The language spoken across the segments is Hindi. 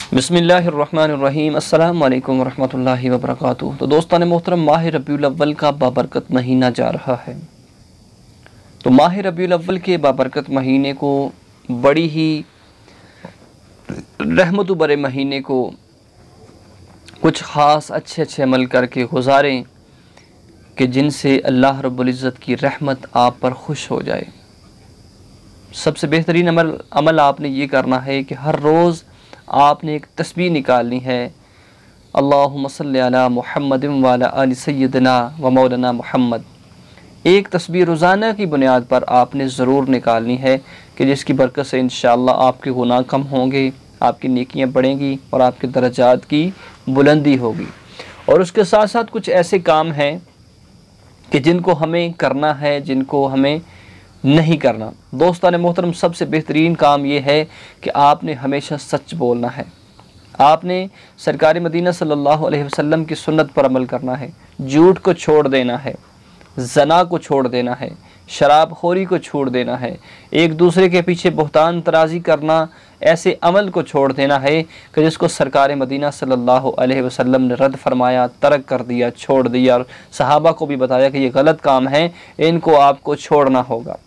बिस्मिल्लाहिर्रहमानिर्रहीम। अस्सलामु अलैकुम वरहमतुल्लाहि वबरकातुहू। तो दोस्तान मोहतरम, माह रबीउल अव्वल का बाबरकत महीना जा रहा है। तो माह रबीउल अव्वल के बाबरकत महीने को, बड़ी ही रहमत भरे महीने को कुछ ख़ास अच्छे अच्छे अमल करके गुजारें कि जिनसे अल्लाह रब्बुल इज़्ज़त की रहमत आप पर खुश हो जाए। सबसे बेहतरीन अमल आपने ये करना है कि हर रोज़ आपने एक तस्बीह निकालनी है, अल्लाहुम्मा सल्ली अला मुहम्मदिन व अला आलि सय्यिदिना व मौलाना मुहम्मद। एक तस्बीह रोज़ाना की बुनियाद पर आपने ज़रूर निकालनी है कि जिसकी बरकत से इंशाअल्लाह आपके गुनाह कम होंगे, आपकी नेकियां बढ़ेंगी और आपके दर्जात की बुलंदी होगी। और उसके साथ साथ कुछ ऐसे काम हैं कि जिनको हमें करना है, जिनको हमें नहीं करना। दोस्तान मोहतरम, सबसे बेहतरीन काम ये है कि आपने हमेशा सच बोलना है। आपने सरकार मदीना सल्लल्लाहु अलैहि वसल्लम की सुन्नत पर अमल करना है। झूठ को छोड़ देना है, जना को छोड़ देना है, शराब खोरी को छोड़ देना है, एक दूसरे के पीछे बुहतान तराजी करना, ऐसे अमल को छोड़ देना है कि जिसको सरकार मदीना सल्लल्लाहु अलैहि वसल्लम ने रद्द फरमाया, तर्क कर दिया, छोड़ दिया और सहाबा को भी बताया कि ये गलत काम है, इनको आपको छोड़ना होगा।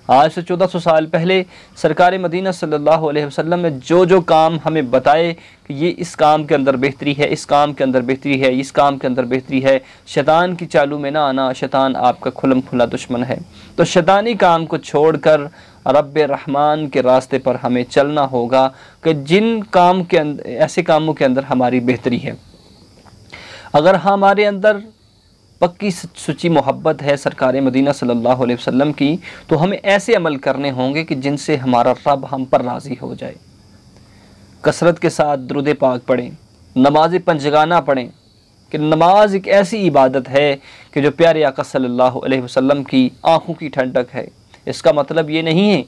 आज से 1400 साल पहले सरकार मदीना सल्लल्लाहु अलैहि वसल्लम ने जो जो काम हमें बताए कि ये इस काम के अंदर बेहतरी है, इस काम के अंदर बेहतरी है, इस काम के अंदर बेहतरी है, शैतान की चालू में ना आना, शैतान आपका खुलम खुला दुश्मन है। तो शैतानी काम को छोड़कर रब्बे रहमान के रास्ते पर हमें चलना होगा कि जिन काम के अंदर, ऐसे कामों के अंदर हमारी बेहतरी है। अगर हमारे अंदर पक्की सच्ची मोहब्बत है सरकार मदीना सल्लल्लाहु अलैहि वसल्लम की, तो हमें ऐसे अमल करने होंगे कि जिनसे हमारा रब हम पर राज़ी हो जाए। कसरत के साथ दुरूद पाक पढ़ें, नमाज पंजगाना पढ़ें कि नमाज एक ऐसी इबादत है कि जो प्यारे आका सल्लल्लाहु अलैहि वसल्लम की आँखों की ठंडक है। इसका मतलब ये नहीं है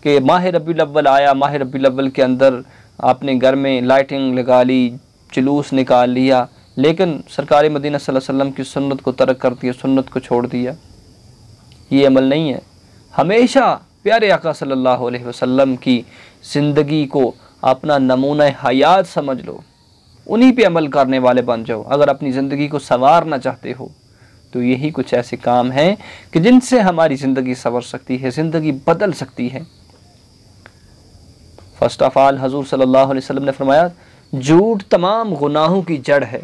कि माह रबीउल अव्वल आया, माह रबीउल अव्वल के अंदर आपने घर में लाइटिंग लगा ली, जुलूस निकाल लिया, लेकिन सरकार मदीना सल्लल्लाहु अलैहि वसल्लम की सुन्नत को तर्क कर दिया, सुन्नत को छोड़ दिया। ये अमल नहीं है। हमेशा प्यारे आका सल्लल्लाहु अलैहि वसल्लम की ज़िंदगी को अपना नमूना हयात समझ लो, उन्हीं पे अमल करने वाले बन जाओ। अगर अपनी ज़िंदगी को संवारना चाहते हो तो यही कुछ ऐसे काम हैं कि जिनसे हमारी ज़िंदगी संवर सकती है, ज़िंदगी बदल सकती है। फर्स्ट ऑफ ऑल हजूर सल्लल्लाहु अलैहि वसल्लम ने फरमाया, झूठ तमाम गुनाहों की जड़ है।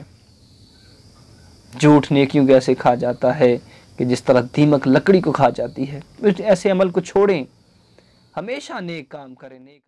झूठ नेकियों को ऐसे खा जाता है कि जिस तरह दीमक लकड़ी को खा जाती है। ऐसे अमल को छोड़ें, हमेशा नेक काम करें। नेक